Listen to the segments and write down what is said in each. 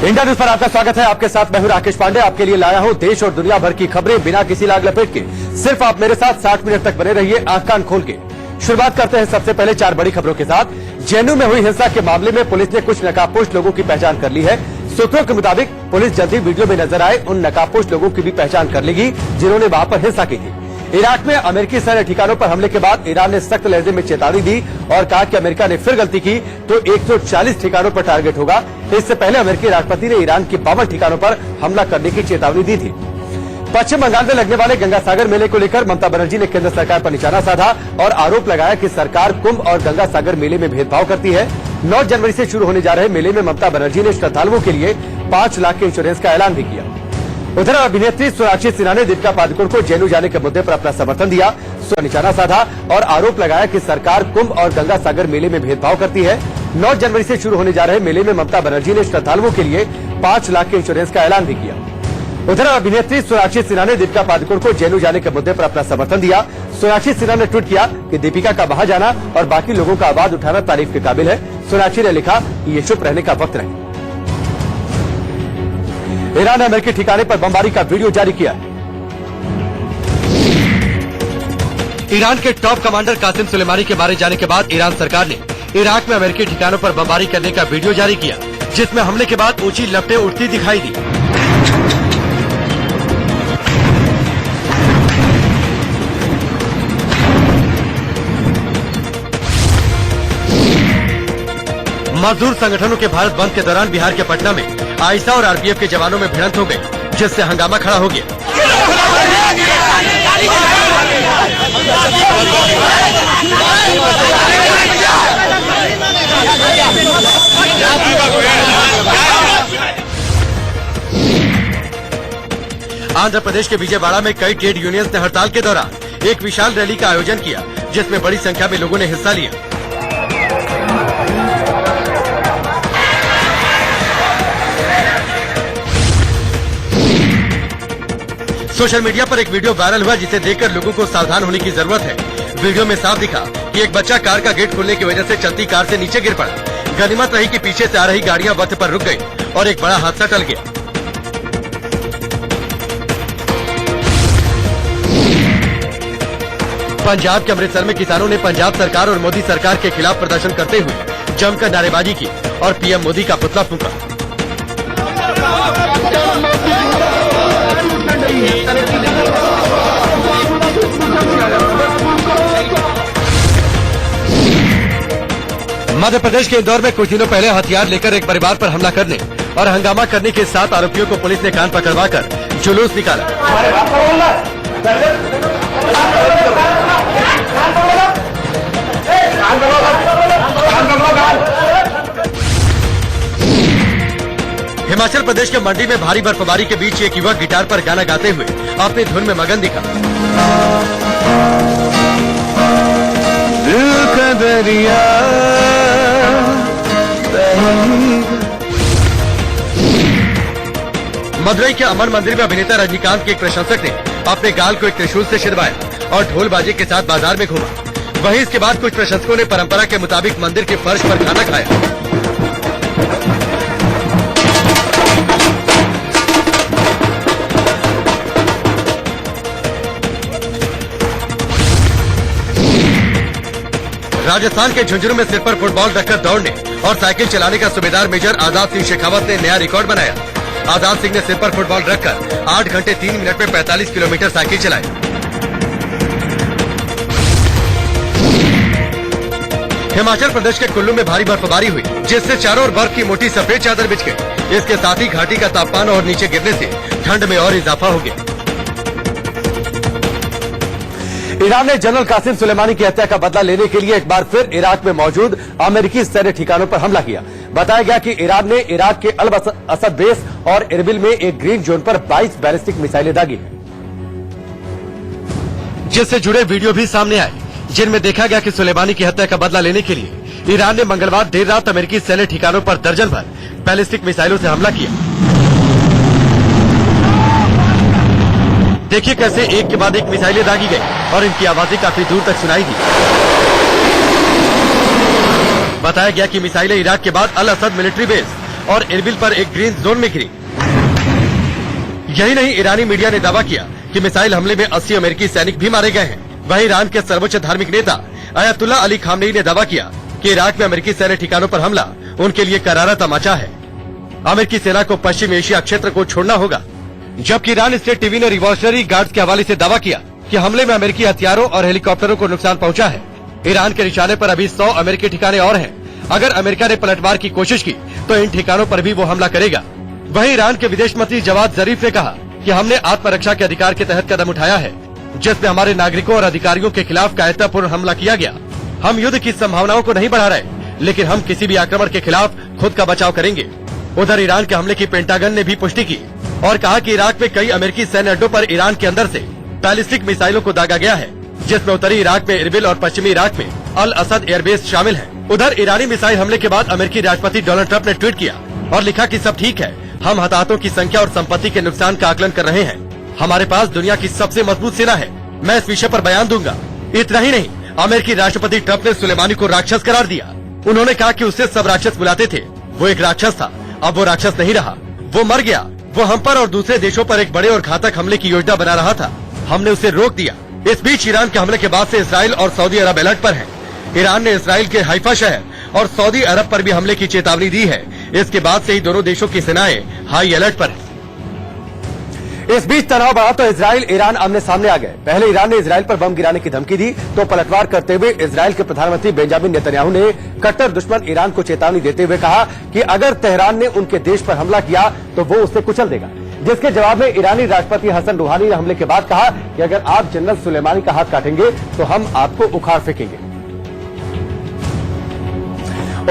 India news पर आपका स्वागत है। आपके साथ मैं हूं राकेश पांडे। आपके लिए लाया हूं देश और दुनिया भर की खबरें बिना किसी लाग लपेट के। सिर्फ आप मेरे साथ 60 मिनट तक बने रहिए आंख कान खोल के। शुरुआत करते हैं सबसे पहले 4 बड़ी खबरों के साथ। जेएनयू में हुई हिंसा के मामले में पुलिस ने कुछ नकाबपोश लोगों की पहचान कर ली है। सूत्रों के मुताबिक पुलिस जल्दी वीडियो में नजर आए उन नकाबपोश लोगों की भी पहचान कर लेगी जिन्होंने वहां पर हिंसा की थी। इराक में अमेरिकी सैन्य ठिकानों पर हमले के बाद ईरान ने सख्त लहजे में चेतावनी दी और कहा कि अमेरिका ने फिर गलती की तो 140 ठिकानों पर टारगेट होगा। इससे पहले अमेरिकी राष्ट्रपति ने ईरान के 52 ठिकानों पर हमला करने की चेतावनी दी थी। पश्चिम बंगाल में लगने वाले गंगा सागर मेले को लेकर ममता बनर्जी ने केंद्र सरकार पर निशाना साधा और आरोप लगाया कि सरकार कुंभ और गंगा सागर मेले में भेदभाव करती है। 9 जनवरी से शुरू होने जा रहे मेले में ममता बनर्जी ने श्रद्धालुओं के लिए 5 लाख के इंश्योरेंस का ऐलान भी किया। उधर अभिनेत्री सोनाक्षी सिन्हा ने दीपिका पादुकोण को जेएनयू जाने के मुद्दे पर अपना समर्थन दिया, निशाना साधा और आरोप लगाया कि सरकार कुंभ और गंगा सागर मेले में भेदभाव करती है। 9 जनवरी से शुरू होने जा रहे मेले में ममता बनर्जी ने श्रद्धालुओं के लिए 5 लाख के इंश्योरेंस का ऐलान भी किया। उधर अभिनेत्री सोनाक्षी सिन्हा ने दीपिका पादुकोण को जेएनयू जाने के मुद्दे पर अपना समर्थन दिया। सोनाक्षी सिन्हा ने ट्वीट किया कि दीपिका का वहां जाना और बाकी लोगों का आवाज उठाना तारीफ के काबिल है। सोनाक्षी ने लिखा कि ये चुप रहने का वक्त नहीं। ईरान ने अमेरिकी ठिकाने पर बमबारी का वीडियो जारी किया। ईरान के टॉप कमांडर कासिम सुलेमानी के मारे जाने के बाद ईरान सरकार ने इराक में अमेरिकी ठिकानों पर बमबारी करने का वीडियो जारी किया, जिसमें हमले के बाद ऊंची लपटें उठती दिखाई दी। मजदूर संगठनों के भारत बंद के दौरान बिहार के पटना में आईएसआई और आरपीएफ के जवानों में भिड़ंत हो गई, जिससे हंगामा खड़ा हो गया। आंध्र प्रदेश के विजयवाड़ा में कई ट्रेड यूनियंस ने हड़ताल के दौरान एक विशाल रैली का आयोजन किया, जिसमें बड़ी संख्या में लोगों ने हिस्सा लिया। सोशल मीडिया पर एक वीडियो वायरल हुआ, जिसे देखकर लोगों को सावधान होने की जरूरत है। वीडियो में साफ दिखा कि एक बच्चा कार का गेट खोलने की वजह से चलती कार से नीचे गिर पड़ा। गनीमत रही कि पीछे से आ रही गाड़ियां वक्त पर रुक गई और एक बड़ा हादसा टल गया। पंजाब के अमृतसर में किसानों ने पंजाब सरकार और मोदी सरकार के खिलाफ प्रदर्शन करते हुए जमकर नारेबाजी की और पीएम मोदी का पुतला फूंका। मध्य प्रदेश के इंदौर में कुछ दिनों पहले हथियार लेकर एक परिवार पर हमला करने और हंगामा करने के 7 आरोपियों को पुलिस ने कान पकड़वाकर जुलूस निकाला। हिमाचल प्रदेश के मंडी में भारी बर्फबारी के बीच एक युवक गिटार पर गाना गाते हुए अपनी धुन में मगन दिखा। दिल का दरिया मदुरई के अमन मंदिर में अभिनेता रजनीकांत के एक प्रशंसक ने अपने गाल को एक त्रिशूल से छिदवाया और ढोल बाजे के साथ बाजार में घूमा। वहीं इसके बाद कुछ प्रशंसकों ने परंपरा के मुताबिक मंदिर के फर्श पर खाना खाया। राजस्थान के झुंझुनू में सिर पर फुटबॉल रखकर दौड़ने और साइकिल चलाने का सूबेदार मेजर आजाद सिंह शेखावत ने नया रिकॉर्ड बनाया। आजाद सिंह ने सिर पर फुटबॉल रखकर 8 घंटे 3 मिनट में 45 किलोमीटर साइकिल चलाई। हिमाचल प्रदेश के कुल्लू में भारी बर्फबारी हुई, जिससे चारों ओर बर्फ की मोटी सफेद चादर बिछ गई। इसके साथ ही घाटी का तापमान और नीचे गिरने से ठंड में और इजाफा हो गया। ईरान ने जनरल कासिम सुलेमानी की हत्या का बदला लेने के लिए एक बार फिर इराक में मौजूद अमेरिकी सैन्य ठिकानों पर हमला किया। बताया गया कि ईरान ने इराक के अल असद बेस और इरबिल में एक ग्रीन जोन पर 22 बैलिस्टिक मिसाइलें दागी, जिससे जुड़े वीडियो भी सामने आए, जिनमें देखा गया कि सुलेमानी की हत्या का बदला लेने के लिए ईरान ने मंगलवार देर रात अमेरिकी सैन्य ठिकानों पर दर्जन भर बैलिस्टिक मिसाइलों से हमला किया। देखिए कैसे एक के बाद एक मिसाइलें दागी गई और इनकी आवाजें काफी दूर तक सुनाई दी। बताया गया कि मिसाइलें इराक के बाद अल असद मिलिट्री बेस और इरबिल पर एक ग्रीन जोन में गिरी। यही नहीं, ईरानी मीडिया ने दावा किया कि मिसाइल हमले में 80 अमेरिकी सैनिक भी मारे गए हैं। वहीं ईरान के सर्वोच्च धार्मिक नेता अयतुल्ला अली खामनेई ने दावा किया कि इराक में अमेरिकी सैन्य ठिकानों पर हमला उनके लिए करारा तमाचा है। अमेरिकी सेना को पश्चिम एशिया क्षेत्र को छोड़ना होगा। जबकि ईरान स्टेट टीवी ने रिवॉल्यूशनरी गार्ड्स के हवाले से दावा किया कि हमले में अमेरिकी हथियारों और हेलीकॉप्टरों को नुकसान पहुंचा है। ईरान के निशाने पर अभी 100 अमेरिकी ठिकाने और हैं। अगर अमेरिका ने पलटवार की कोशिश की तो इन ठिकानों पर भी वो हमला करेगा। वहीं ईरान के विदेश मंत्री जवाद जरीफ ने कहा कि हमने आत्मरक्षा के अधिकार के तहत कदम उठाया है, जिसमें हमारे नागरिकों और अधिकारियों के खिलाफ कायरतापूर्ण हमला किया गया। हम युद्ध की संभावनाओं को नहीं बढ़ा रहे, लेकिन हम किसी भी आक्रमण के खिलाफ खुद का बचाव करेंगे। उधर ईरान के हमले की पेंटागन ने भी पुष्टि की और कहा कि इराक में कई अमेरिकी सैन्य अड्डों पर ईरान के अंदर से बैलिस्टिक मिसाइलों को दागा गया है, जिसमें उत्तरी इराक में इरबिल और पश्चिमी इराक में अल असद एयरबेस शामिल है। उधर ईरानी मिसाइल हमले के बाद अमेरिकी राष्ट्रपति डोनाल्ड ट्रंप ने ट्वीट किया और लिखा कि सब ठीक है, हम हताहतों की संख्या और संपत्ति के नुकसान का आकलन कर रहे हैं। हमारे पास दुनिया की सबसे मजबूत सेना है, मैं इस विषय पर बयान दूंगा। इतना ही नहीं, अमेरिकी राष्ट्रपति ट्रंप ने सुलेमानी को राक्षस करार दिया। उन्होंने कहा कि उससे सब राक्षस बुलाते थे, वो एक राक्षस था, अब वो राक्षस नहीं रहा, वो मर गया। वो हम पर और दूसरे देशों पर एक बड़े और घातक हमले की योजना बना रहा था, हमने उसे रोक दिया। इस बीच ईरान के हमले के बाद से इसराइल और सऊदी अरब अलर्ट पर है। ईरान ने इसराइल के हाइफा शहर और सऊदी अरब पर भी हमले की चेतावनी दी है। इसके बाद से ही दोनों देशों की सेनाएं हाई अलर्ट पर है। इस बीच तनाव बढ़ा तो इसराइल ईरान आमने सामने आ गए। पहले ईरान ने इसराइल पर बम गिराने की धमकी दी तो पलटवार करते हुए इसराइल के प्रधानमंत्री बेंजामिन नेतन्याहू ने कट्टर दुश्मन ईरान को चेतावनी देते हुए कहा कि अगर तेहरान ने उनके देश पर हमला किया तो वो उसे कुचल देगा। जिसके जवाब में ईरानी राष्ट्रपति हसन रूहानी ने हमले के बाद कहा कि अगर आप जनरल सुलेमानी का हाथ काटेंगे तो हम आपको उखाड़ फेंकेंगे।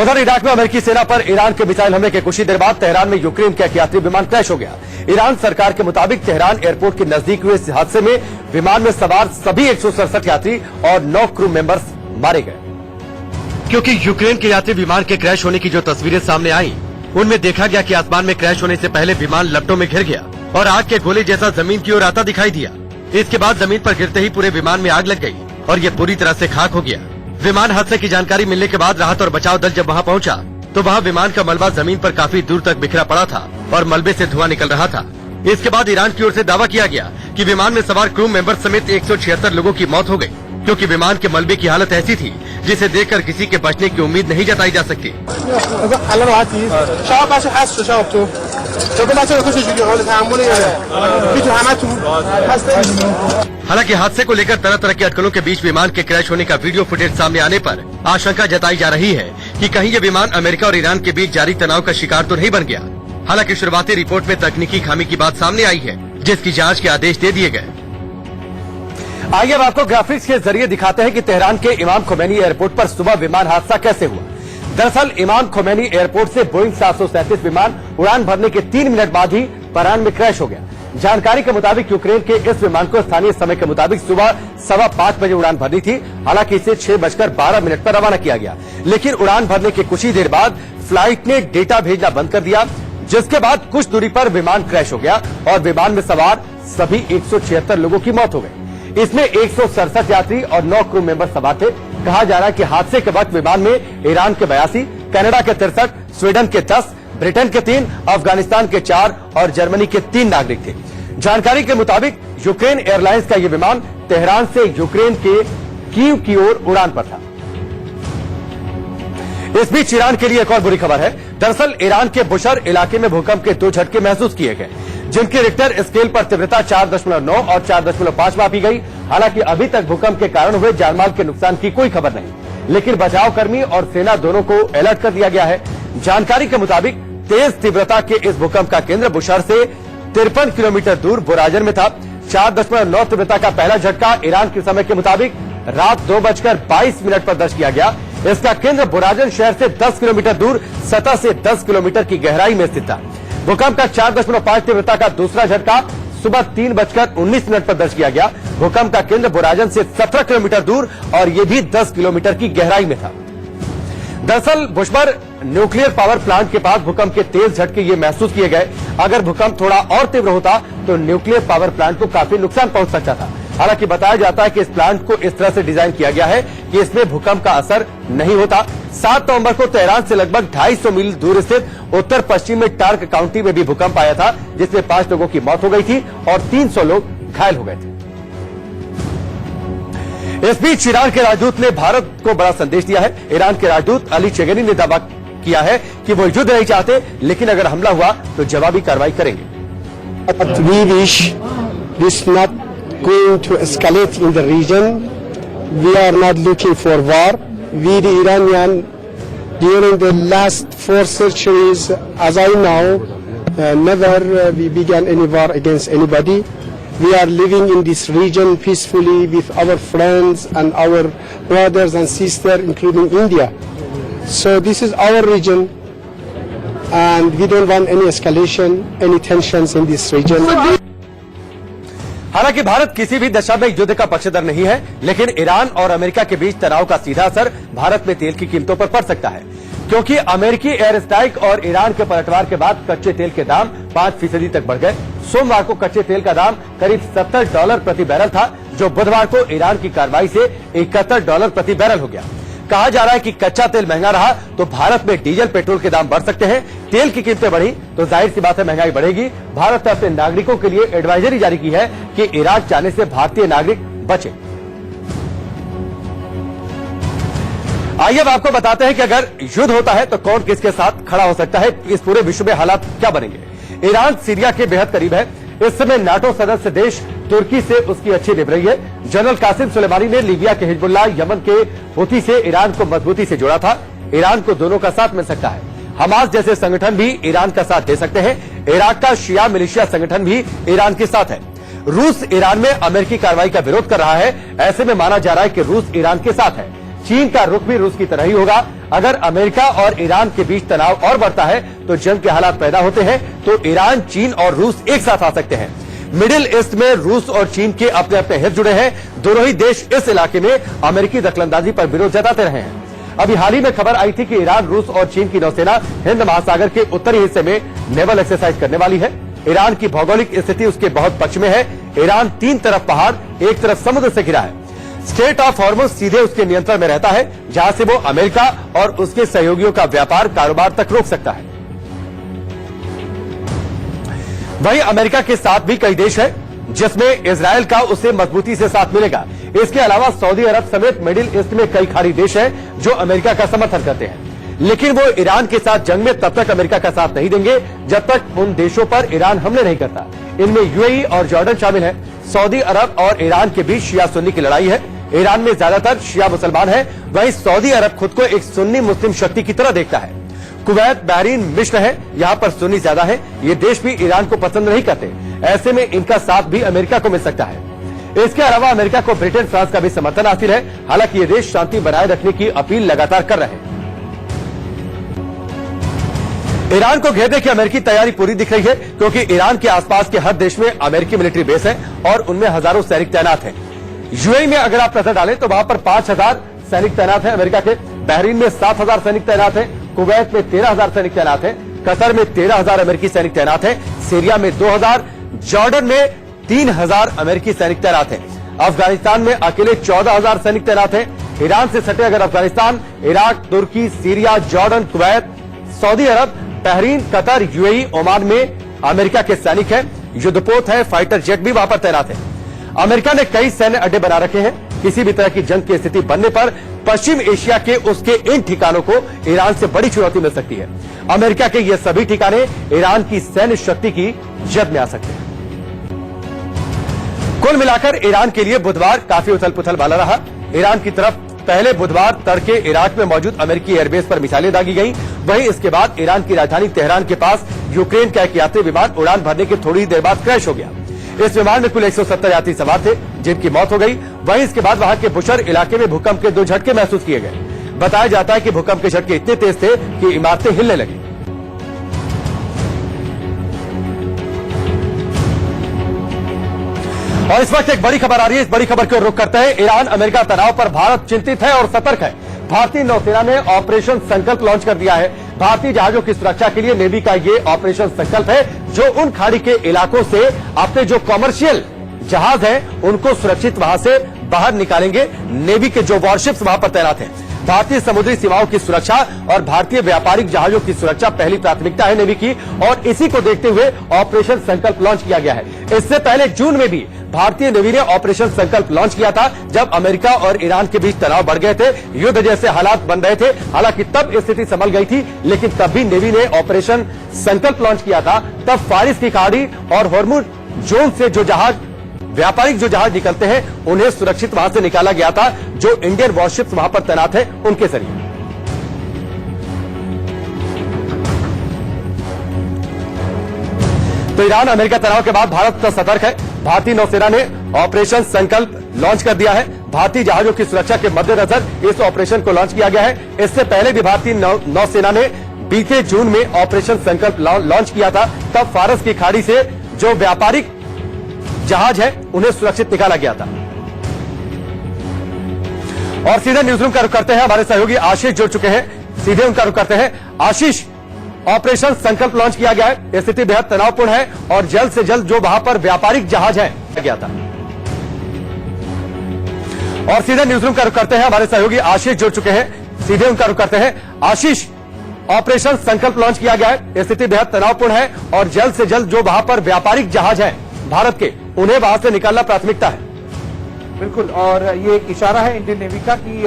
उधर इराक में अमेरिकी सेना पर ईरान के मिसाइल हमले के कुछ ही देर बाद तेहरान में यूक्रेन का एक यात्री विमान क्रैश हो गया। ईरान सरकार के मुताबिक तेहरान एयरपोर्ट के नजदीक हुए इस हादसे में विमान में सवार सभी 167 यात्री और 9 क्रू मेंबर्स मारे गए। क्योंकि यूक्रेन के यात्री विमान के क्रैश होने की जो तस्वीरें सामने आई, उनमें देखा गया कि आसमान में क्रैश होने से पहले विमान लपटों में घिर गया और आग के गोले जैसा जमीन की ओर आता दिखाई दिया। इसके बाद जमीन पर गिरते ही पूरे विमान में आग लग गई और ये पूरी तरह से खाक हो गया। विमान हादसे की जानकारी मिलने के बाद राहत और बचाव दल जब वहां पहुंचा तो वहां विमान का मलबा जमीन पर काफी दूर तक बिखरा पड़ा था और मलबे से धुआं निकल रहा था। इसके बाद ईरान की ओर से दावा किया गया कि विमान में सवार क्रू मेंबर समेत 176 लोगों की मौत हो गई, क्योंकि विमान के मलबे की हालत ऐसी थी जिसे देखकर किसी के बचने की उम्मीद नहीं जताई जा सकती। हालांकि हादसे को लेकर तरह तरह की अटकलों के बीच विमान के क्रैश होने का वीडियो फुटेज सामने आने पर आशंका जताई जा रही है कि कहीं ये विमान अमेरिका और ईरान के बीच जारी तनाव का शिकार तो नहीं बन गया। हालांकि शुरुआती रिपोर्ट में तकनीकी खामी की बात सामने आई है, जिसकी जांच के आदेश दे दिए गए। आइए अब आपको ग्राफिक्स के जरिए दिखाते हैं कि तेहरान के इमाम खोमैनी एयरपोर्ट पर सुबह विमान हादसा कैसे हुआ। दरअसल इमाम खोमैनी एयरपोर्ट से बोइंग 737 विमान उड़ान भरने के 3 मिनट बाद ही परान में क्रैश हो गया। जानकारी के मुताबिक यूक्रेन के इस विमान को स्थानीय समय के मुताबिक सुबह 5:15 बजे उड़ान भरनी थी। हालांकि इसे 6:12 पर रवाना किया गया, लेकिन उड़ान भरने के कुछ ही देर बाद फ्लाइट ने डेटा भेजना बंद कर दिया, जिसके बाद कुछ दूरी पर विमान क्रैश हो गया और विमान में सवार सभी 176 लोगों की मौत हो गई। इसमें 167 यात्री और 9 क्रू मेंबर सवार थे। कहा जा रहा है कि हादसे के वक्त विमान में ईरान के 82, कनाडा के 63, स्वीडन के 10, ब्रिटेन के 3, अफगानिस्तान के 4 और जर्मनी के 3 नागरिक थे। जानकारी के मुताबिक यूक्रेन एयरलाइंस का यह विमान तेहरान से यूक्रेन के कीव की ओर उड़ान पर था। इस बीच ईरान के लिए एक और बुरी खबर है। दरअसल ईरान के बुशर इलाके में भूकंप के 2 झटके महसूस किए गए, जिनकी रिक्टर स्केल पर तीव्रता 4.9 और 4.5 मापी गई। हालांकि अभी तक भूकंप के कारण हुए जानमाल के नुकसान की कोई खबर नहीं, लेकिन बचाव कर्मी और सेना दोनों को अलर्ट कर दिया गया है। जानकारी के मुताबिक तेज तीव्रता के इस भूकंप का केंद्र बुशर से 53 किलोमीटर दूर बोराजन में था। 4.9 तीव्रता का पहला झटका ईरान के समय के मुताबिक रात 2:22 पर दर्ज किया गया। इसका केंद्र बोराजन शहर से 10 किलोमीटर दूर सतह से 10 किलोमीटर की गहराई में स्थित था। भूकंप का 4.5 तीव्रता का दूसरा झटका सुबह 3:19 पर दर्ज किया गया। भूकंप का केंद्र बोराजन से 17 किलोमीटर दूर और ये भी 10 किलोमीटर की गहराई में था। दरअसल बुशमर न्यूक्लियर पावर प्लांट के पास भूकंप के तेज झटके ये महसूस किए गए। अगर भूकंप थोड़ा और तीव्र होता तो न्यूक्लियर पावर प्लांट को काफी नुकसान पहुंच सकता था। हालांकि बताया जाता है कि इस प्लांट को इस तरह से डिजाइन किया गया है कि इसमें भूकंप का असर नहीं होता। 7 नवंबर को तेहरान से लगभग 250 मील दूर स्थित उत्तर पश्चिम में टार्क काउंटी में भी भूकंप आया था, जिसमें 5 लोगों की मौत हो गई थी और 300 लोग घायल हो गए थे। इस बीच ईरान के राजदूत ने भारत को बड़ा संदेश दिया है। ईरान के राजदूत अली चेगेनी ने दावा किया है कि वो युद्ध नहीं चाहते, लेकिन अगर हमला हुआ तो जवाबी कार्रवाई करेंगे। We wish this not going to escalate in the region. We are not looking for war. We the Iranian during the last 4 centuries, as I know, never we began any war against anybody. We are living in this region peacefully with our friends and our brothers and sisters, including India. So this is our region, and we don't want any escalation, any tensions in this region. हालांकि भारत किसी भी दशा में युद्ध का पक्षधर नहीं है, लेकिन ईरान और अमेरिका के बीच तनाव का सीधा असर भारत में तेल की कीमतों पर पड़ सकता है, क्योंकि अमेरिकी एयर स्ट्राइक और ईरान के पलटवार के बाद कच्चे तेल के दाम 5% तक बढ़ गए। सोमवार को कच्चे तेल का दाम करीब $70 प्रति बैरल था, जो बुधवार को ईरान की कार्रवाई से $71 प्रति बैरल हो गया। कहा जा रहा है कि कच्चा तेल महंगा रहा तो भारत में डीजल पेट्रोल के दाम बढ़ सकते हैं। तेल की कीमतें बढ़ी तो जाहिर सी बात है महंगाई बढ़ेगी। भारत ने अपने नागरिकों के लिए एडवाइजरी जारी की है कि इराक जाने से भारतीय नागरिक बचे। आइए अब आपको बताते हैं कि अगर युद्ध होता है तो कौन किसके साथ खड़ा हो सकता है, इस पूरे विश्व में हालात क्या बनेंगे। ईरान सीरिया के बेहद करीब है। इस समय नाटो सदस्य देश तुर्की से उसकी अच्छी निभ रही है। जनरल कासिम सुलेमानी ने लीबिया के हिजबुल्लाह, यमन के हुती से ईरान को मजबूती से जोड़ा था। ईरान को दोनों का साथ मिल सकता है। हमास जैसे संगठन भी ईरान का साथ दे सकते हैं। इराक का शिया मिलिशिया संगठन भी ईरान के साथ है। रूस ईरान में अमेरिकी कार्रवाई का विरोध कर रहा है। ऐसे में माना जा रहा है कि रूस ईरान के साथ है। चीन का रुख भी रूस की तरह ही होगा। अगर अमेरिका और ईरान के बीच तनाव और बढ़ता है तो जंग के हालात पैदा होते हैं, तो ईरान, चीन और रूस एक साथ आ सकते हैं। मिडिल ईस्ट में रूस और चीन के अपने अपने हित जुड़े हैं। दोनों ही देश इस इलाके में अमेरिकी दखलंदाजी पर विरोध जताते रहे हैं। अभी हाल ही में खबर आई थी कि ईरान, रूस और चीन की नौसेना हिंद महासागर के उत्तरी हिस्से में नेवल एक्सरसाइज करने वाली है। ईरान की भौगोलिक स्थिति उसके बहुत पश्चिम में है। ईरान 3 तरफ पहाड़, एक तरफ समुद्र से घिरा है। स्ट्रेट ऑफ हॉर्मुज सीधे उसके नियंत्रण में रहता है, जहां से वो अमेरिका और उसके सहयोगियों का व्यापार कारोबार तक रोक सकता है। वहीं अमेरिका के साथ भी कई देश हैं, जिसमें इजराइल का उसे मजबूती से साथ मिलेगा। इसके अलावा सऊदी अरब समेत मिडिल ईस्ट में कई खाड़ी देश हैं जो अमेरिका का समर्थन करते हैं, लेकिन वो ईरान के साथ जंग में तब तक अमेरिका का साथ नहीं देंगे जब तक उन देशों पर ईरान हमले नहीं करता। इनमें यूएई और जॉर्डन शामिल है। सऊदी अरब और ईरान के बीच शिया सुन्नी की लड़ाई है। ईरान में ज्यादातर शिया मुसलमान है, वहीं सऊदी अरब खुद को एक सुन्नी मुस्लिम शक्ति की तरह देखता है। कुवैत, बहरीन मिश्र है, यहाँ पर सुन्नी ज्यादा है। ये देश भी ईरान को पसंद नहीं करते। ऐसे में इनका साथ भी अमेरिका को मिल सकता है। इसके अलावा अमेरिका को ब्रिटेन, फ्रांस का भी समर्थन हासिल है। हालांकि ये देश शांति बनाए रखने की अपील लगातार कर रहे हैं। ईरान को घेरने की अमेरिकी तैयारी पूरी दिख रही है, क्योंकि ईरान के आसपास के हर देश में अमेरिकी मिलिट्री बेस है और उनमें हजारों सैनिक तैनात हैं। यूएई में अगर आप नजर डालें तो वहां पर 5000 सैनिक तैनात हैं अमेरिका के। बहरीन में 7000 सैनिक तैनात हैं। कुवैत में 13000 सैनिक तैनात हैं। कतर में 13000 अमेरिकी सैनिक तैनात हैं। सीरिया में 2000, जॉर्डन में 3000 अमेरिकी सैनिक तैनात हैं। अफगानिस्तान में अकेले 14000 सैनिक तैनात हैं। ईरान से सटे अगर अफगानिस्तान, इराक, तुर्की, सीरिया, जॉर्डन, कुवैत, सऊदी अरब, बहरीन, कतर, यूएई, ओमान में अमेरिका के सैनिक हैं। युद्धपोत है, फाइटर जेट भी वहां पर तैनात है। अमेरिका ने कई सैन्य अड्डे बना रखे हैं। किसी भी तरह की जंग की स्थिति बनने पर पश्चिम एशिया के उसके इन ठिकानों को ईरान से बड़ी चुनौती मिल सकती है। अमेरिका के ये सभी ठिकाने ईरान की सैन्य शक्ति की जद में आ सकते हैं। कुल मिलाकर ईरान के लिए बुधवार काफी उथल पुथल वाला रहा। ईरान की तरफ पहले बुधवार तड़के इराक में मौजूद अमेरिकी एयरबेस पर मिसाइलें दागी गईं। वहीं इसके बाद ईरान की राजधानी तेहरान के पास यूक्रेन का एक यात्री विमान उड़ान भरने के थोड़ी देर बाद क्रैश हो गया। इस विमान में कुल 170 यात्री सवार थे, जिनकी मौत हो गई। वहीं इसके बाद वहां के बुशर इलाके में भूकंप के 2 झटके महसूस किए गए। बताया जाता है कि भूकंप के झटके इतने तेज थे कि इमारतें हिलने लगी। और इस वक्त एक बड़ी खबर आ रही है। इस बड़ी खबर को रुख करते हैं। ईरान अमेरिका तनाव पर भारत चिंतित है और सतर्क है। भारतीय नौसेना ने ऑपरेशन संकल्प लॉन्च कर दिया है। भारतीय जहाजों की सुरक्षा के लिए नेवी का ये ऑपरेशन संकल्प है, जो उन खाड़ी के इलाकों से अपने जो कॉमर्शियल जहाज हैं उनको सुरक्षित वहां से बाहर निकालेंगे। नेवी के जो वॉरशिप्स वहां पर तैनात हैं, भारतीय समुद्री सीमाओं की सुरक्षा और भारतीय व्यापारिक जहाजों की सुरक्षा पहली प्राथमिकता है नेवी की, और इसी को देखते हुए ऑपरेशन संकल्प लॉन्च किया गया है। इससे पहले जून में भी भारतीय नेवी ने ऑपरेशन संकल्प लॉन्च किया था, जब अमेरिका और ईरान के बीच तनाव बढ़ गए थे, युद्ध जैसे हालात बन रहे थे। हालांकि तब स्थिति संभल गई थी, लेकिन तब भी नेवी ने ऑपरेशन संकल्प लॉन्च किया था। तब फारिस की खाड़ी और हॉर्मुज जोन से जो जहाज, व्यापारिक जो जहाज निकलते हैं, उन्हें सुरक्षित वहां से निकाला गया था, जो इंडियन वॉरशिप्स वहां पर तैनात है उनके जरिए। तो ईरान अमेरिका तनाव के बाद भारत का सतर्क है। भारतीय नौसेना ने ऑपरेशन संकल्प लॉन्च कर दिया है। भारतीय जहाजों की सुरक्षा के मद्देनजर इस ऑपरेशन को लॉन्च किया गया है। इससे पहले भी भारतीय नौसेना ने बीते जून में ऑपरेशन संकल्प लॉन्च किया था। तब फारस की खाड़ी से जो व्यापारिक जहाज है उन्हें सुरक्षित निकाला गया था। और सीधे न्यूज रूम का रुख करते हैं, हमारे सहयोगी आशीष जुड़ चुके हैं, सीधे उनका रुख करते हैं। आशीष, ऑपरेशन संकल्प लॉन्च किया गया है, स्थिति बेहद तनावपूर्ण है और जल्द से जल्द जो वहां पर व्यापारिक जहाज है गया था। और सीधे न्यूज रूम का रुख करते हैं, हमारे सहयोगी आशीष जुड़ चुके हैं, सीधे उनका रुख करते हैं। आशीष, ऑपरेशन संकल्प लॉन्च किया गया है, स्थिति बेहद तनावपूर्ण है और जल्द से जल्द जो वहां पर व्यापारिक जहाज है भारत के, उन्हें वहां से निकालना प्राथमिकता है। बिल्कुल, और ये एक इशारा है इंडियन नेवी का कि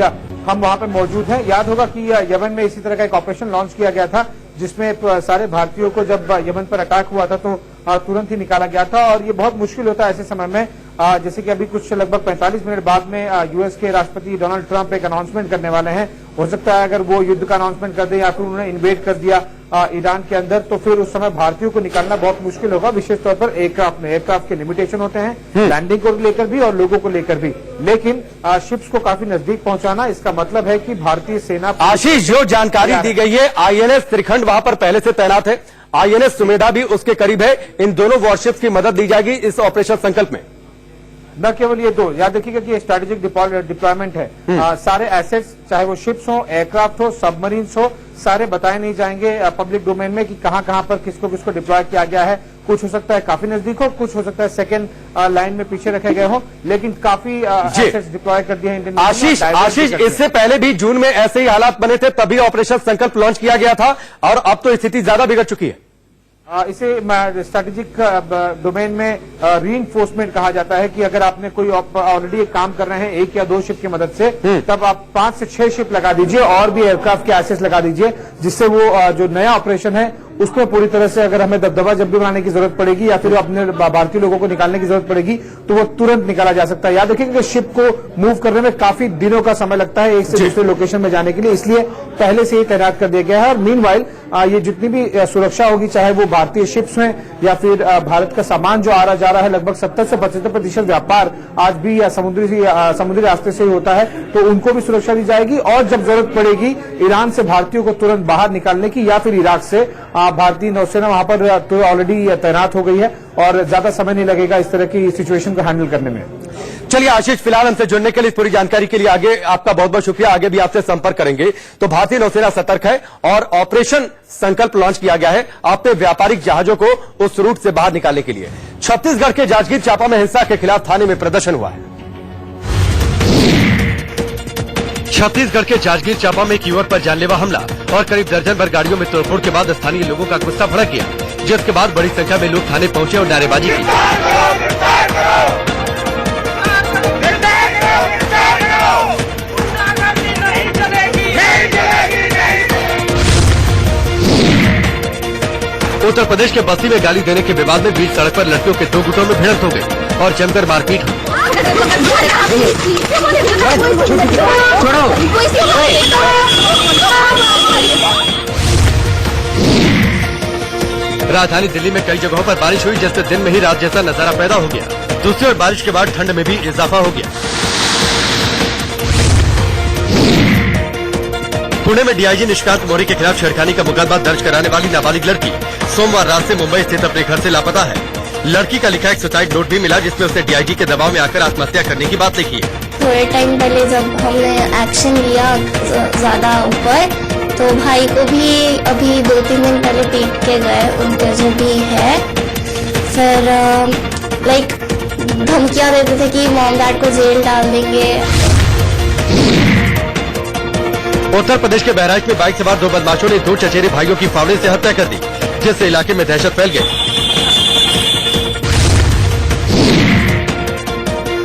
हम वहां पे मौजूद हैं। याद होगा कि यमन में इसी तरह का एक ऑपरेशन लॉन्च किया गया था, जिसमें सारे भारतीयों को जब यमन पर अटैक हुआ था तो तुरंत ही निकाला गया था। और ये बहुत मुश्किल होता है ऐसे समय में, जैसे कि अभी कुछ लगभग 45 मिनट बाद में यूएस के राष्ट्रपति डोनाल्ड ट्रंप एक अनाउंसमेंट करने वाले हैं। हो सकता है अगर वो युद्ध का अनाउंसमेंट कर दे या फिर उन्होंने इन्वेड कर दिया ईरान के अंदर, तो फिर उस समय भारतीयों को निकालना बहुत मुश्किल होगा, विशेष तौर पर एयरक्राफ्ट में। एयरक्राफ्ट के लिमिटेशन होते हैं, लैंडिंग को लेकर भी और लोगों को लेकर भी, लेकिन शिप्स को काफी नजदीक पहुंचाना, इसका मतलब है कि भारतीय सेना। आशीष, जो जानकारी दी गई है, आईएनएस त्रिखंड वहां पर पहले से तैनात है, आईएनएस सुमेधा भी उसके करीब है। इन दोनों वॉरशिप्स की मदद दी जाएगी इस ऑपरेशन संकल्प में। न केवल ये दो, याद रखिएगा कि ये स्ट्रेटेजिक डिप्लॉयमेंट है। सारे एसेट्स, चाहे वो शिप्स हो, एयरक्राफ्ट हो, सबमरीन्स हो, सारे बताए नहीं जाएंगे पब्लिक डोमेन में कि कहां कहां पर किसको किसको डिप्लॉय किया गया है। कुछ हो सकता है काफी नजदीक हो, कुछ हो सकता है सेकेंड लाइन में पीछे रखे गए हो, लेकिन काफी एसेट्स डिप्लॉय कर दिए हैं इंडियन। आशीष, इससे पहले भी जून में ऐसे ही हालात बने थे, तभी ऑपरेशन संकल्प लॉन्च किया गया था, और अब तो स्थिति ज्यादा बिगड़ चुकी है। इसे स्ट्रेटेजिक डोमेन में रीइंफोर्समेंट कहा जाता है कि अगर आपने कोई ऑलरेडी एक काम कर रहे हैं एक या दो शिप की मदद से, तब आप 5 से 6 शिप लगा दीजिए और भी एयरक्राफ्ट के एसेस लगा दीजिए, जिससे वो जो नया ऑपरेशन है उसमें पूरी तरह से, अगर हमें दबदबा जब भी बनाने की जरूरत पड़ेगी या फिर अपने भारतीय लोगों को निकालने की जरूरत पड़ेगी, तो वो तुरंत निकाला जा सकता है। याद रखिएगा कि शिप को मूव करने में काफी दिनों का समय लगता है एक से दूसरे लोकेशन में जाने के लिए, इसलिए पहले से ही तैनात कर दिया गया है। और मीनवाइल ये जितनी भी सुरक्षा होगी, चाहे वो भारतीय शिप्स में या फिर भारत का सामान जो आ रहा जा रहा है, लगभग 70 से 75% व्यापार आज भी समुद्री रास्ते से ही होता है, तो उनको भी सुरक्षा दी जाएगी। और जब जरूरत पड़ेगी ईरान से भारतीयों को तुरंत बाहर निकालने की या फिर इराक से, भारतीय नौसेना वहां पर तो ऑलरेडी तैनात हो गई है और ज्यादा समय नहीं लगेगा इस तरह की सिचुएशन को हैंडल करने में। चलिए आशीष, फिलहाल हमसे जुड़ने के लिए, पूरी जानकारी के लिए आगे आपका बहुत बहुत शुक्रिया। आगे भी आपसे संपर्क करेंगे। तो भारतीय नौसेना सतर्क है और ऑपरेशन संकल्प लॉन्च किया गया है अपने व्यापारिक जहाजों को उस रूट से बाहर निकालने के लिए। छत्तीसगढ़ के जांजगीर चांपा में हिंसा के खिलाफ थाने में प्रदर्शन हुआ है। छत्तीसगढ़ के जांजगीर चांपा में एक युवक पर जानलेवा हमला और करीब दर्जन भर गाड़ियों में तोड़फोड़ के बाद स्थानीय लोगों का गुस्सा भड़क गया, जिसके बाद बड़ी संख्या में लोग थाने पहुंचे और नारेबाजी की। उत्तर प्रदेश के बस्ती में गाली देने के विवाद में बीच सड़क पर लड़कियों के 2 गुटों में भिड़ंत हो गई और जमकर मारपीट हुई। राजधानी दिल्ली में कई जगहों पर बारिश हुई, जिससे दिन में ही रात जैसा नजारा पैदा हो गया। दूसरी ओर बारिश के बाद ठंड में भी इजाफा हो गया। पुणे में डीआईजी निशिकांत मौर्य के खिलाफ छेड़खानी का मुकदमा दर्ज कराने वाली नाबालिग लड़की सोमवार रात से मुंबई स्थित अपने घर से लापता है। लड़की का लिखा एक सुसाइड नोट भी मिला, जिसमें उसने डीआईजी के दबाव में आकर आत्महत्या करने की बात लिखी है। थोड़े टाइम पहले जब हमने एक्शन लिया ज्यादा ऊपर, तो भाई को भी अभी 2-3 दिन पहले पीट के गए, उनके जो भी है। फिर धमकियां देते थे कि मॉम डैड को जेल डाल देंगे। उत्तर प्रदेश के बहराइच में बाइक सवार 2 बदमाशों ने 2 चचेरे भाइयों की फावड़े से हत्या कर दी, जिससे इलाके में दहशत फैल गई।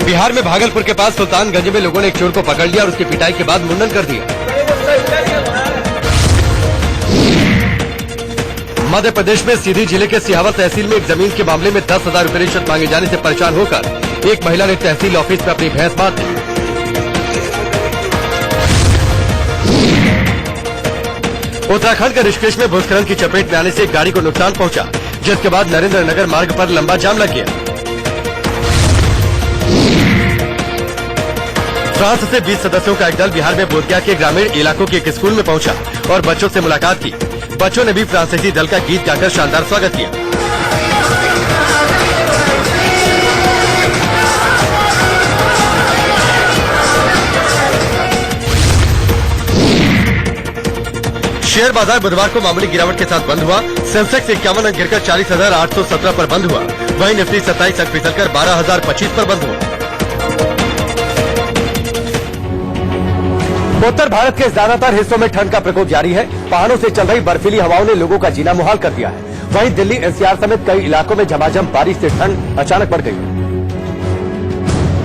बिहार में भागलपुर के पास सुल्तानगंज में लोगों ने एक चोर को पकड़ लिया और उसकी पिटाई के बाद मुंडन कर दिया। मध्य प्रदेश में सीधी जिले के सिहावा तहसील में एक जमीन के मामले में 10,000 रुपए रिश्वत मांगे जाने से परेशान होकर एक महिला ने तहसील ऑफिस में अपनी भैंस बांध दी। उत्तराखंड के ऋषिकेश में भूस्खलन की चपेट में आने से एक गाड़ी को नुकसान पहुंचा, जिसके बाद नरेंद्र नगर मार्ग पर लंबा जाम लग गया। फ्रांस से 20 सदस्यों का एक दल बिहार में बोधगया के ग्रामीण इलाकों के एक स्कूल में पहुंचा और बच्चों से मुलाकात की। बच्चों ने भी फ्रांसीसी दल का गीत गाकर शानदार स्वागत किया। शेयर बाजार बुधवार को मामूली गिरावट के साथ बंद हुआ। सेंसेक्स 51 अंक गिरकर 40,817 पर बंद हुआ। वहीं निफ्टी 27 अंक फिसलकर 12,025 पर बंद हुआ। उत्तर भारत के ज्यादातर हिस्सों में ठंड का प्रकोप जारी है। पहाड़ों से चल रही बर्फीली हवाओं ने लोगों का जीना मुहाल कर दिया है। वहीं दिल्ली एनसीआर समेत कई इलाकों में झमाझम बारिश से ठंड अचानक बढ़ गई,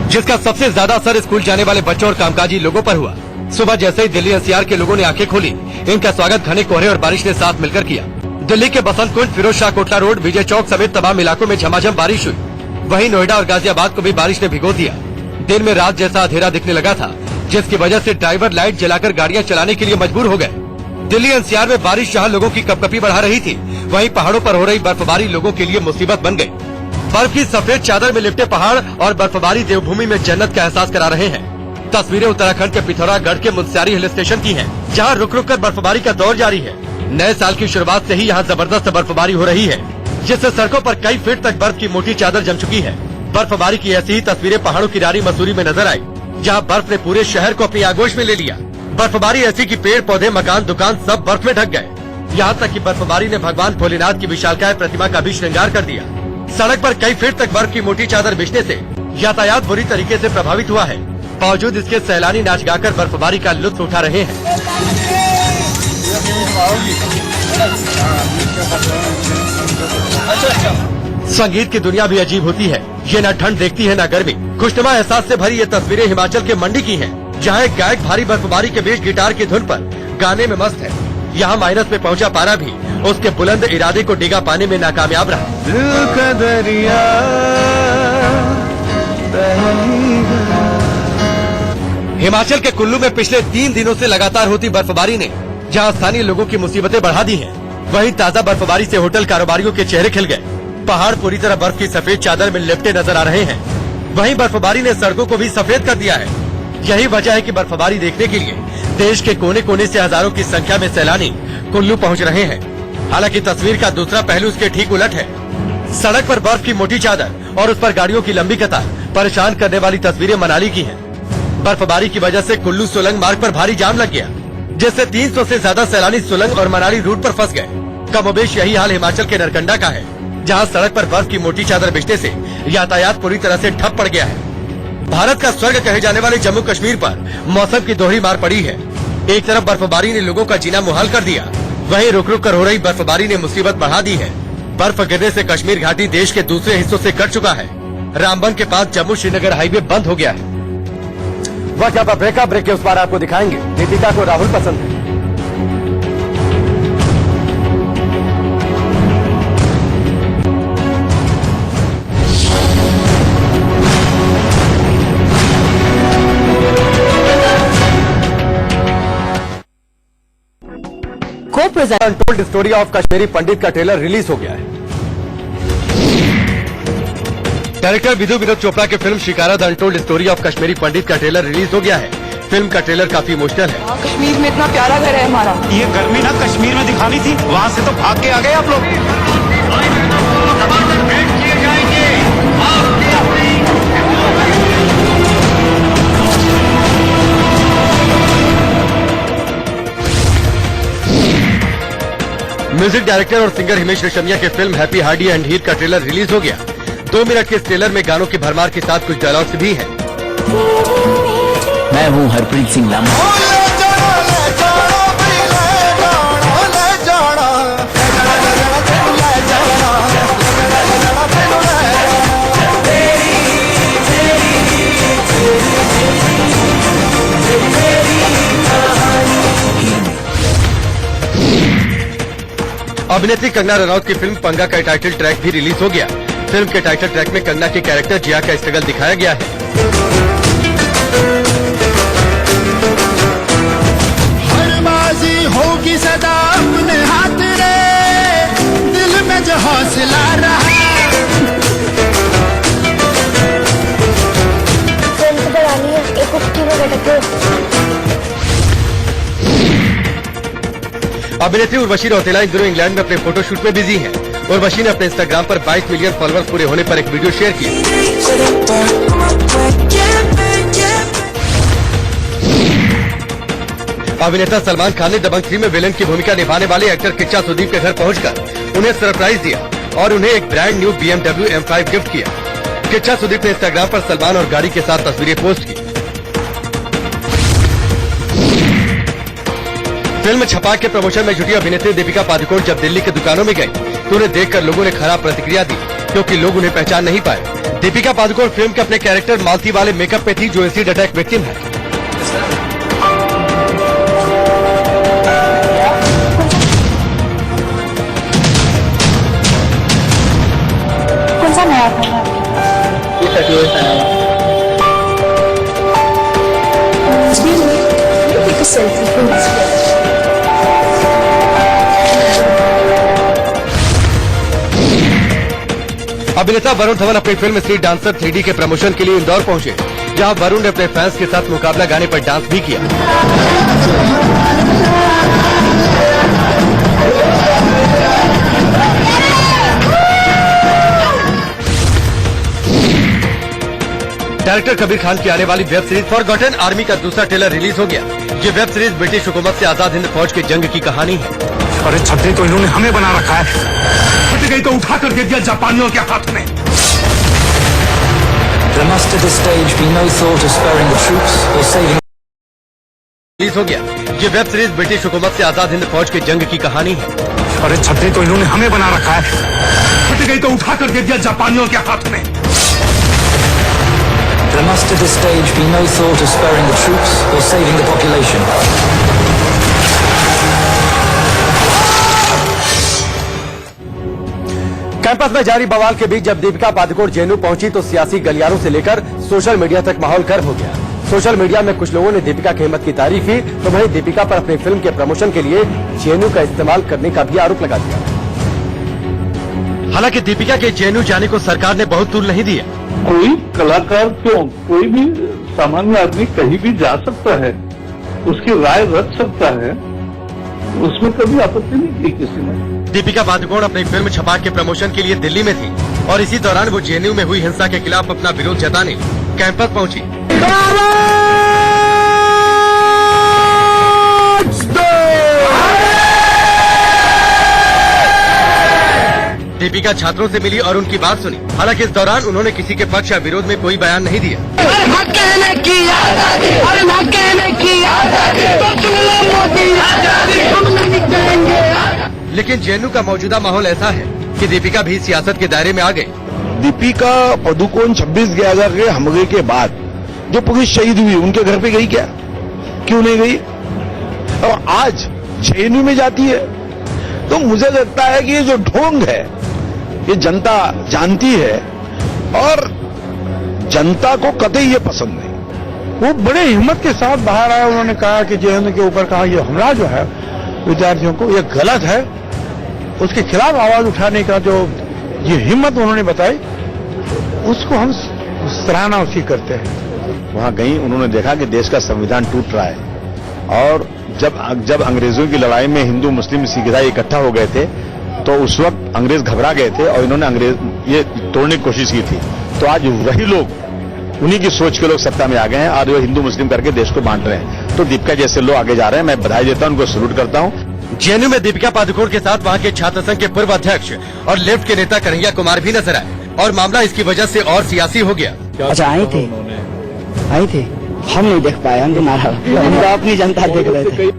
जिसका सबसे ज्यादा असर स्कूल जाने वाले बच्चों और कामकाजी लोगों पर हुआ। सुबह जैसे ही दिल्ली एनसीआर के लोगों ने आंखें खोली, इनका स्वागत घने कोहरे और बारिश ने साथ मिलकर किया। दिल्ली के बसंत कुंज, फिरोज शाह कोटला रोड, विजय चौक समेत तमाम इलाकों में झमाझम बारिश हुई। वहीं नोएडा और गाजियाबाद को भी बारिश ने भिगो दिया। दिन में रात जैसा अंधेरा दिखने लगा था, जिसकी वजह से ड्राइवर लाइट जलाकर गाड़ियां चलाने के लिए मजबूर हो गए। दिल्ली एनसीआर में बारिश जहां लोगों की कपकपी बढ़ा रही थी, वहीं पहाड़ों पर हो रही बर्फबारी लोगों के लिए मुसीबत बन गई। बर्फ की सफेद चादर में लिपटे पहाड़ और बर्फबारी देवभूमि में जन्नत का एहसास करा रहे हैं। तस्वीरें उत्तराखंड के पिथौरागढ़ के मुनस्यारी हिल स्टेशन की हैं, जहां रुक रुक कर बर्फबारी का दौर जारी है। नए साल की शुरुआत से ही यहां जबरदस्त बर्फबारी हो रही है, जिससे सड़कों पर कई फीट तक बर्फ की मोटी चादर जम चुकी है। बर्फबारी की ऐसी ही तस्वीरें पहाड़ों की रारी मसूरी में नजर आई, जहां बर्फ ने पूरे शहर को अपनी आगोश में ले लिया। बर्फबारी ऐसी कि पेड़ पौधे, मकान, दुकान सब बर्फ में ढक गए। यहाँ तक कि बर्फबारी ने भगवान भोलेनाथ की विशालकाय प्रतिमा का भी श्रृंगार कर दिया। सड़क पर कई फीट तक बर्फ की मोटी चादर बिछने से यातायात बुरी तरीके से प्रभावित हुआ है। बावजूद इसके सैलानी नाच गाकर बर्फबारी का लुत्फ उठा रहे हैं। संगीत की दुनिया भी अजीब होती है। ये न ठंड देखती है न गर्मी। खुशनुमा एहसास से भरी ये तस्वीरें हिमाचल के मंडी की हैं, जहां एक गायक भारी बर्फबारी के बीच गिटार की धुन पर गाने में मस्त है। यहाँ माइनस में पहुंचा पारा भी उसके बुलंद इरादे को डिगा पाने में नाकामयाब रहा। दिल का दरिया हिमाचल के कुल्लू में पिछले 3 दिनों से लगातार होती बर्फबारी ने जहां स्थानीय लोगों की मुसीबतें बढ़ा दी हैं, वहीं ताजा बर्फबारी से होटल कारोबारियों के चेहरे खिल गए। पहाड़ पूरी तरह बर्फ की सफेद चादर में लिपटे नजर आ रहे हैं। वहीं बर्फबारी ने सड़कों को भी सफेद कर दिया है। यही वजह है कि बर्फबारी देखने के लिए देश के कोने कोने से हजारों की संख्या में सैलानी कुल्लू पहुंच रहे हैं। हालांकि तस्वीर का दूसरा पहलू उसके ठीक उलट है। सड़क पर बर्फ की मोटी चादर और उस पर गाड़ियों की लंबी कतार परेशान करने वाली तस्वीरें मनाली की हैं। बर्फबारी की वजह से कुल्लू सोलंग मार्ग पर भारी जाम लग गया, जिससे 300 से ज्यादा सैलानी सोलंग और मनाली रूट पर फंस गए। कमोबेश यही हाल हिमाचल के नरकंडा का है, जहां सड़क पर बर्फ की मोटी चादर बिछने से यातायात पूरी तरह से ठप पड़ गया है। भारत का स्वर्ग कहे जाने वाले जम्मू कश्मीर पर मौसम की दोहरी मार पड़ी है। एक तरफ बर्फबारी ने लोगों का जीना मुहाल कर दिया, वहीं रुक रुक कर हो रही बर्फबारी ने मुसीबत बढ़ा दी है। बर्फ गिरने से कश्मीर घाटी देश के दूसरे हिस्सों से कट चुका है। रामबन के पास जम्मू श्रीनगर हाईवे बंद हो गया है। वह पर ब्रेक के उस बार आपको दिखाएंगे। दीपिका को राहुल पसंद है। Untold story of Kashmiri Pandit का ट्रेलर रिलीज हो गया है। डायरेक्टर विधु विनोद चोपड़ा के film Shikara the untold story of Kashmiri Pandit का ट्रेलर रिलीज हो गया है। फिल्म का ट्रेलर काफी इमोशनल है। कश्मीर में इतना प्यारा घर है हमारा। ये गर्मी ना कश्मीर में दिखानी थी, वहाँ से तो भाग के आ गए आप लोग। म्यूजिक डायरेक्टर और सिंगर हिमेश रेशमिया के फिल्म हैप्पी हार्डी एंड हीर का ट्रेलर रिलीज हो गया। 2 मिनट के इस ट्रेलर में गानों की भरमार के साथ कुछ डायलॉग्स भी हैं। मैं हूँ हरप्रीत सिंह लामा। अभिनेत्री कंगना रनौत की फिल्म पंगा का टाइटल ट्रैक भी रिलीज हो गया। फिल्म के टाइटल ट्रैक में कंगना के कैरेक्टर जिया का स्ट्रगल दिखाया गया है। हर बाजी होगी सदा अपने हाथ रे, दिल में जो हौसला रहा। फिल्म बनानी है, एक कुप्पी में बैठ के। अभिनेत्री उर्वशी रौतेला इन दिनों इंग्लैंड में अपने फोटोशूट में बिजी हैं। उर्वशी ने अपने इंस्टाग्राम पर 22 मिलियन फॉलोअर्स पूरे होने पर एक वीडियो शेयर किया। अभिनेता सलमान खान ने दबंग 3 में विलेन की भूमिका निभाने वाले एक्टर किच्चा सुदीप के घर पहुंचकर उन्हें सरप्राइज दिया और उन्हें एक brand new BMW M5 gift किया। किच्चा सुदीप ने इंस्टाग्राम पर सलमान और गाड़ी के साथ तस्वीरें पोस्ट की। फिल्म छपाक के प्रमोशन में जुटी अभिनेत्री दीपिका पादुकोण जब दिल्ली की दुकानों में गई तो उन्हें देखकर लोगों ने खराब प्रतिक्रिया दी, क्योंकि लोग उन्हें पहचान नहीं पाए। दीपिका पादुकोण फिल्म के अपने कैरेक्टर मालती वाले मेकअप में थी, जो एसिड अटैक विक्टिम है। कौन सा नया था? अभिनेता वरुण धवन अपनी फिल्म स्ट्रीट डांसर 3D के प्रमोशन के लिए इंदौर पहुंचे, जहां वरुण ने अपने फैंस के साथ मुकाबला गाने पर डांस भी किया। डायरेक्टर कबीर खान की आने वाली वेब सीरीज फॉरगॉटन आर्मी का दूसरा ट्रेलर रिलीज हो गया। ये वेब सीरीज ब्रिटिश हुकूमत से आजाद हिंद फौज के जंग की कहानी है। अरे छतरी तो इन्होंने हमें बना रखा है, फट गई तो उठा कर दे दिया जापानियों के हाथ में। There must at this stage be no thought of sparing the troops or saving. Release हो गया। ये वेब सीरीज ब्रिटिश हुकूमत से आजाद हिंद फौज के जंग की कहानी है। अरे छतरी तो इन्होंने हमें बना रखा है, फट गई तो उठा कर दे दिया जापानियों के हाथ में। There must at this stage be no thought of sparing the troops or saving the population. Campus में जारी बवाल के बीच जब दीपिका पादुकोण जेएनयू पहुंची तो सियासी गलियारों से लेकर सोशल मीडिया तक माहौल गर्म हो गया। सोशल मीडिया में कुछ लोगों ने दीपिका की हिम्मत की तारीफ की, तो वहीं दीपिका पर अपनी फिल्म के प्रमोशन के लिए जेएनयू का इस्तेमाल करने का भी आरोप लगा दिया। हालांकि दीपिका के जेएनयू जाने को सरकार ने बहुत दूर नहीं दिया। कोई कलाकार क्यों, कोई भी सामान्य आदमी कहीं भी जा सकता है, उसकी राय रख सकता है, उसमें कभी आपत्ति नहीं की किसी ने। दीपिका पादुकोण अपनी फिल्म छपाक के प्रमोशन के लिए दिल्ली में थी और इसी दौरान वो जेएनयू में हुई हिंसा के खिलाफ अपना विरोध जताने कैंपस पहुंची। दीपिका छात्रों से मिली और उनकी बात सुनी। हालांकि इस दौरान उन्होंने किसी के पक्ष या विरोध में कोई बयान नहीं दिया। लेकिन जेएनयू का मौजूदा माहौल ऐसा है कि दीपिका भी सियासत के दायरे में आ गई। दीपिका पादुकोण 26/11 के हमले के बाद जो पुलिस शहीद हुई उनके घर पे गई क्या, क्यों नहीं गई? और आज जेएनयू में जाती है। तो मुझे लगता है कि ये जो ढोंग है ये जनता जानती है और जनता को कतई ये पसंद नहीं। वो बड़े हिम्मत के साथ बाहर आए, उन्होंने कहा कि जेएनयू के ऊपर कहा ये हमला जो है विद्यार्थियों को ये गलत है, उसके खिलाफ आवाज उठाने का जो ये हिम्मत उन्होंने बताई उसको हम सराहना उसकी करते हैं। वहां गई, उन्होंने देखा कि देश का संविधान टूट रहा है और जब अंग्रेजों की लड़ाई में हिंदू मुस्लिम सिख ईसाई इकट्ठा हो गए थे तो उस वक्त अंग्रेज घबरा गए थे और इन्होंने अंग्रेज ये तोड़ने की कोशिश की थी। तो आज वही लोग, उन्हीं की सोच के लोग सत्ता में आ गए हैं और वो हिंदू मुस्लिम करके देश को बांट रहे हैं। तो दीपिका जैसे लोग आगे जा रहे हैं, मैं बधाई देता हूं, उनको सैल्यूट करता हूं। जेएनयू में दीपिका पादुकोण के साथ वहां के छात्र संघ के पूर्व अध्यक्ष और लेफ्ट के नेता कन्हैया कुमार भी नजर आए। और मामला इसकी वजह से और सियासी हो गया। अच्छा आई थे हम नहीं देख पाए, हम तो अपनी जनता देख रहे थे।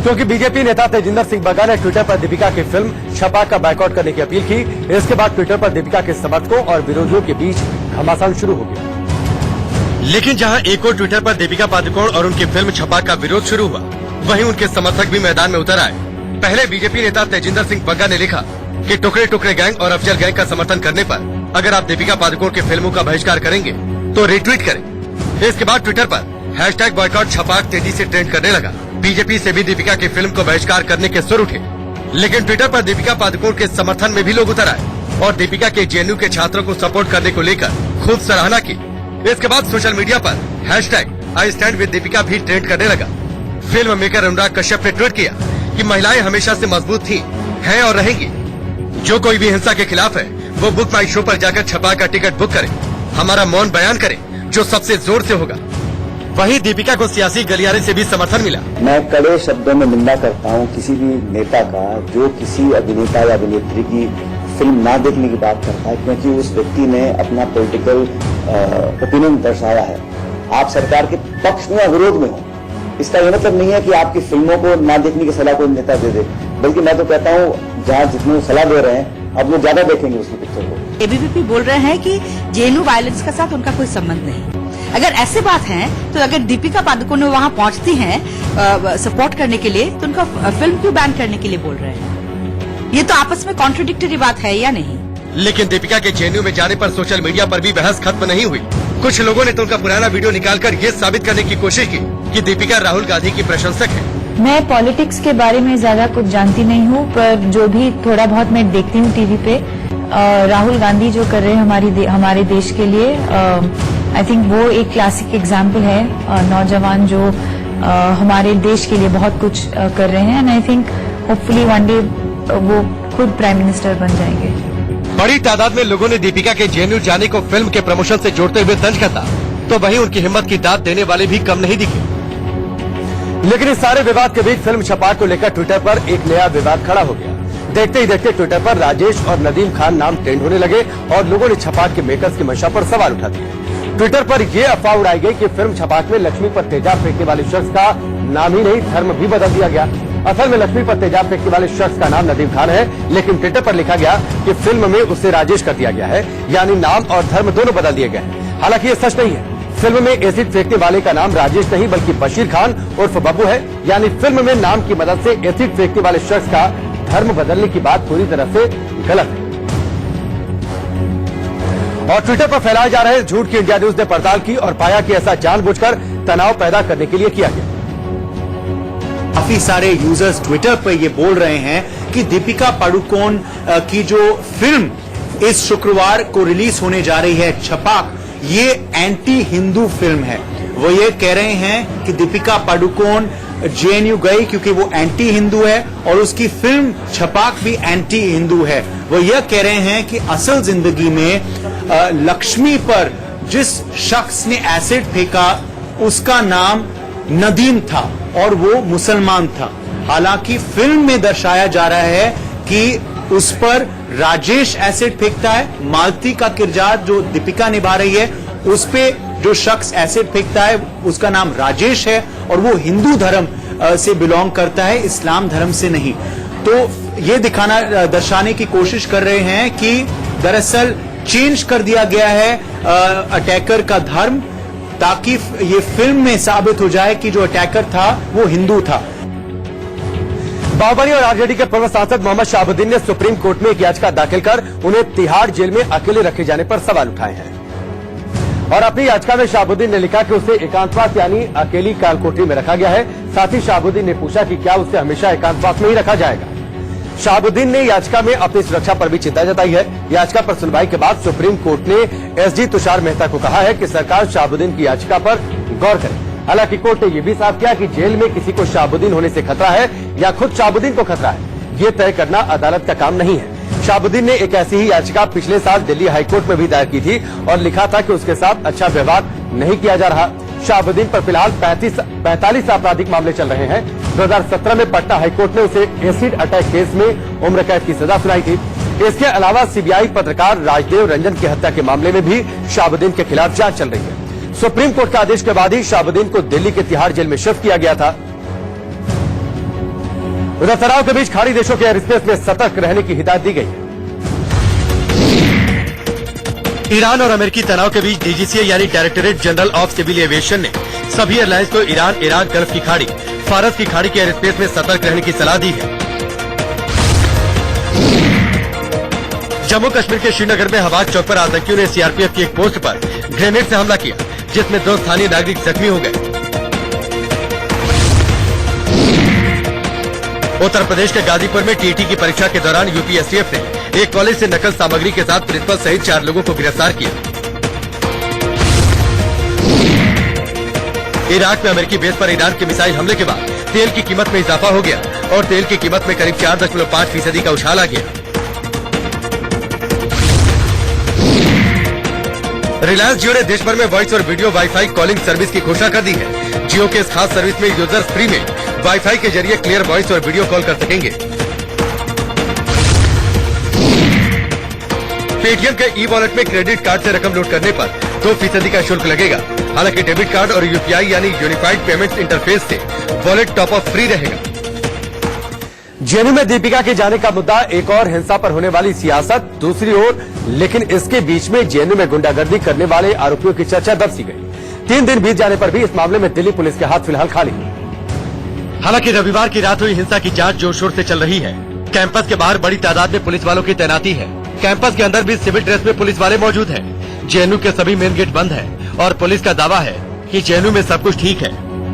क्योंकि बीजेपी नेता तेजिंदर सिंह बग्गा ने ट्विटर पर दीपिका की फिल्म छपाक का बायकॉट करने की अपील की। इसके बाद ट्विटर पर दीपिका के समर्थकों और विरोधियों के बीच घमासान शुरू हो गया। लेकिन जहां एक और ट्विटर पर दीपिका पादुकोण और उनकी फिल्म छपाक का विरोध शुरू हुआ, वहीं उनके समर्थक भी मैदान में उतर आए। पहले बीजेपी नेता तेजिंदर सिंह बग्गा ने लिखा कि टुकड़े टुकड़े गैंग और अफजल गैंग का समर्थन करने पर अगर आप दीपिका पादुकोण की फिल्मों का बहिष्कार करेंगे तो रिट्वीट करें। इसके बाद ट्विटर पर हैशटैग बॉयकॉट छपाक तेजी से ट्रेंड करने लगा। बीजेपी से भी दीपिका की फिल्म को बहिष्कार करने के सुर उठे, लेकिन ट्विटर पर दीपिका पादुकोण के समर्थन में भी लोग उतर आए और दीपिका के जेएनयू के छात्रों को सपोर्ट करने को लेकर खूब सराहना की। इसके बाद सोशल मीडिया पर hashtag I stand with Deepika भी ट्रेंड करने लगा। फिल्म मेकर अनुराग कश्यप ने ट्वीट किया कि महिलाएं हमेशा से मजबूत थी, हैं और रहेंगी। जो कोई भी हिंसा के खिलाफ है वो बुक माई शो पर जाकर छपाक का टिकट बुक करे, हमारा मौन बयान करे जो सबसे जोर से होगा। वहीं दीपिका को सियासी गलियारे से भी समर्थन मिला। मैं कड़े शब्दों में निंदा करता हूं किसी भी नेता का जो किसी अभिनेता या अभिनेत्री की फिल्म ना देखने की बात करता है, क्योंकि उस व्यक्ति ने अपना पॉलिटिकल ओपिनियन दर्शाया है। आप सरकार के पक्ष में या विरोध में हो, इसका यह मतलब नहीं है कि आपकी फिल्मों को ना देखने की सलाह कोई नेता दे दे, बल्कि मैं तो कहता हूँ जहाँ जितने सलाह दे रहे हैं अब वो ज्यादा देखेंगे उसकी पिक्चर को। एबीवीपी बोल रहे हैं कि जेएनयू वायलेंस के साथ उनका कोई संबंध नहीं। अगर ऐसे बात है तो अगर दीपिका पादुकोण वहां पहुंचती हैं सपोर्ट करने के लिए तो उनका फिल्म क्यों बैन करने के लिए बोल रहे हैं? ये तो आपस में कॉन्ट्रडिक्टरी बात है या नहीं? लेकिन दीपिका के जेएनयू में जाने पर सोशल मीडिया पर भी बहस खत्म नहीं हुई। कुछ लोगों ने तो उनका पुराना वीडियो निकालकर ये साबित करने की कोशिश की कि दीपिका राहुल गांधी की प्रशंसक है। मैं पॉलिटिक्स के बारे में ज्यादा कुछ जानती नहीं हूँ, पर जो भी थोड़ा बहुत मैं देखती हूँ टीवी पे, राहुल गांधी जो कर रहे हैं हमारे देश के लिए, आई थिंक वो एक क्लासिक एग्जाम्पल है। नौजवान जो हमारे देश के लिए बहुत कुछ कर रहे हैं, and I think hopefully one day वो खुद प्राइम मिनिस्टर बन जाएंगे। बड़ी तादाद में लोगों ने दीपिका के जेएनयू जाने को फिल्म के प्रमोशन से जोड़ते हुए तंज कसा, तो वहीं उनकी हिम्मत की दाद देने वाले भी कम नहीं दिखे। लेकिन इस सारे विवाद के बीच फिल्म छपाक को लेकर ट्विटर पर एक नया विवाद खड़ा हो गया। देखते ही देखते ट्विटर पर राजेश और नदीम खान नाम ट्रेंड होने लगे और लोगों ने छपाक के मेकर्स की मंशा पर सवाल उठा दिए। ट्विटर पर यह अफवाह उड़ाई गई कि फिल्म छपाक में लक्ष्मी पर तेजाब फेंकने वाले शख्स का नाम ही नहीं धर्म भी बदल दिया गया। असल में लक्ष्मी पर तेजाब फेंकने वाले शख्स का नाम नदीम खान है, लेकिन ट्विटर पर लिखा गया कि फिल्म में उसे राजेश कर दिया गया है, यानी नाम और धर्म दोनों बदल दिए गए। हालांकि ये सच नहीं है। फिल्म में एसिड फेंकने वाले का नाम राजेश नहीं बल्कि बशीर खान उर्फ बब्बू है, यानी फिल्म में नाम की मदद से एसिड फेंकने वाले शख्स का धर्म बदलने की बात पूरी तरह से गलत है। और ट्विटर पर फैलाए जा रहे झूठ की इंडिया न्यूज ने पड़ताल की और पाया कि ऐसा जानबूझकर तनाव पैदा करने के लिए किया गया। काफी सारे यूजर्स ट्विटर पर ये बोल रहे हैं कि दीपिका पादुकोण की जो फिल्म इस शुक्रवार को रिलीज होने जा रही है छपाक, ये एंटी हिंदू फिल्म है। वो ये कह रहे हैं कि दीपिका पादुकोण जेएनयू गई क्योंकि वो एंटी हिंदू है और उसकी फिल्म छपाक भी एंटी हिंदू है। वो ये कह रहे हैं कि असल जिंदगी में लक्ष्मी पर जिस शख्स ने एसिड फेंका उसका नाम नदीम था और वो मुसलमान था। हालांकि फिल्म में दर्शाया जा रहा है कि उस पर राजेश एसिड फेंकता है। मालती का किरदार जो दीपिका निभा रही है उस पे जो शख्स एसिड फेंकता है उसका नाम राजेश है और वो हिंदू धर्म से बिलोंग करता है, इस्लाम धर्म से नहीं। तो ये दिखाना दर्शाने की कोशिश कर रहे हैं कि दरअसल चेंज कर दिया गया है अटैकर का धर्म, ताकि ये फिल्म में साबित हो जाए कि जो अटैकर था वो हिंदू था। बाहुबली और आरजेडी के पूर्व सांसद मोहम्मद शहाबुद्दीन ने सुप्रीम कोर्ट में एक याचिका दाखिल कर उन्हें तिहाड़ जेल में अकेले रखे जाने पर सवाल उठाए हैं। और अपनी याचिका में शहाबुद्दीन ने लिखा कि उसे एकांतवास यानी अकेली कालकोठरी में रखा गया है। साथ ही शहाबुद्दीन ने पूछा कि क्या उसे हमेशा एकांतवास में ही रखा जाएगा। शहाबुद्दीन ने याचिका में अपनी सुरक्षा पर भी चिंता जताई है। याचिका पर सुनवाई के बाद सुप्रीम कोर्ट ने एसजी तुषार मेहता को कहा है कि सरकार शहाबुद्दीन की याचिका पर गौर करे। हालांकि कोर्ट ने यह भी साफ किया कि जेल में किसी को शहाबुद्दीन होने से खतरा है या खुद शहाबुद्दीन को खतरा है, ये तय करना अदालत का काम नहीं है। शहाबुद्दीन ने एक ऐसी ही याचिका पिछले साल दिल्ली हाईकोर्ट में भी दायर की थी और लिखा था कि उसके साथ अच्छा व्यवहार नहीं किया जा रहा। शहाबुद्दीन पर फिलहाल 45 आपराधिक मामले चल रहे हैं। 2017 में पटना हाईकोर्ट ने उसे एसिड अटैक केस में उम्र कैद की सजा सुनाई थी। इसके अलावा सीबीआई पत्रकार राजदेव रंजन की हत्या के मामले में भी शहाबुद्दीन के खिलाफ जांच चल रही है। सुप्रीम कोर्ट के आदेश के बाद ही शहाबुद्दीन को दिल्ली के तिहाड़ जेल में शिफ्ट किया गया था। उधर तनाव के बीच खाड़ी देशों के एयर स्पेस में सतर्क रहने की हिदायत दी गई है। ईरान और अमेरिकी तनाव के बीच डीजीसीए यानी directorate general of civil aviation ने सभी एयरलाइंस को ईरान, इराक, गल्फ की खाड़ी, फारस की खाड़ी के एयर स्पेस में सतर्क रहने की सलाह दी है। जम्मू कश्मीर के श्रीनगर में हवाज चौक पर आतंकियों ने सीआरपीएफ की एक पोस्ट पर ग्रेनेड से हमला किया, जिसमें 2 स्थानीय नागरिक जख्मी हो गए। उत्तर प्रदेश के गाजीपुर में टीटी की परीक्षा के दौरान यूपीएससीएफ ने एक कॉलेज से नकल सामग्री के साथ प्रिंसिपल सहित 4 लोगों को गिरफ्तार किया। इराक में अमेरिकी बेस पर ईरान के मिसाइल हमले के बाद तेल की कीमत में इजाफा हो गया और तेल की कीमत में करीब 4.5% का उछाल आ गया। रिलायंस जियो ने देश भर में वॉइस और वीडियो वाईफाई कॉलिंग सर्विस की घोषणा कर दी है। जियो के इस खास सर्विस में यूजर्स फ्री में वाईफाई के जरिए क्लियर वॉइस और वीडियो कॉल कर सकेंगे। पेटीएम के ई वॉलेट में क्रेडिट कार्ड से रकम लोड करने पर 2% का शुल्क लगेगा। हालांकि डेबिट कार्ड और यूपीआई यानी यूनिफाइड पेमेंट इंटरफेस से वॉलेट टॉप अप फ्री रहेगा। जेएनयू में दीपिका के जाने का मुद्दा, एक और हिंसा पर होने वाली सियासत दूसरी ओर, लेकिन इसके बीच में जेएनयू में गुंडागर्दी करने वाले आरोपियों की चर्चा दब सी गई। 3 दिन बीत जाने पर भी इस मामले में दिल्ली पुलिस के हाथ फिलहाल खाली है। हालांकि रविवार की रात हुई हिंसा की जांच जोर शोर से चल रही है। कैंपस के बाहर बड़ी तादाद में पुलिस वालों की तैनाती है। कैंपस के अंदर भी सिविल ड्रेस में पुलिस वाले मौजूद हैं। जेएनयू के सभी मेन गेट बंद है और पुलिस का दावा है कि जेएनयू में सब कुछ ठीक है,